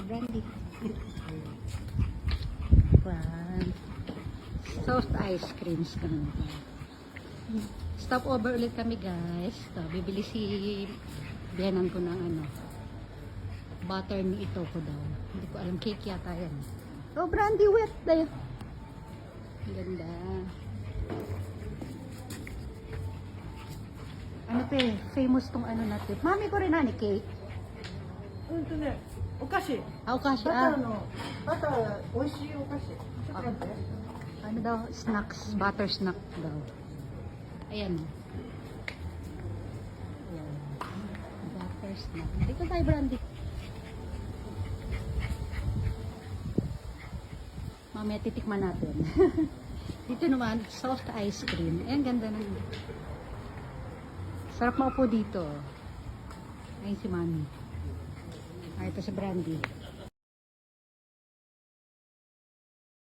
Brandy. Wow. Soft ice creams kami. Stop over ulit kami guys. So, bibili si biyanan ko ng ano. Butter ni ito ko daw. Hindi ko alam, cake yata yan. Oh, Brandy wet tayo. Ganda. Ano te, famous tong ano natin. Mami ko rin ni cake. うんとね、お菓子。 Ah, kasi バターの、バター、美味しいお菓子。ちょっと待って。 ano daw, snacks, butter snack daw. Ayan. Ayan. Butter snack. Dito tayo, Brandy. Mamaya titikman natin. Dito naman, soft ice cream. Ayan, ganda ng... Sarap maupo dito. Ayun si Mami. Ay, ito si Brandy.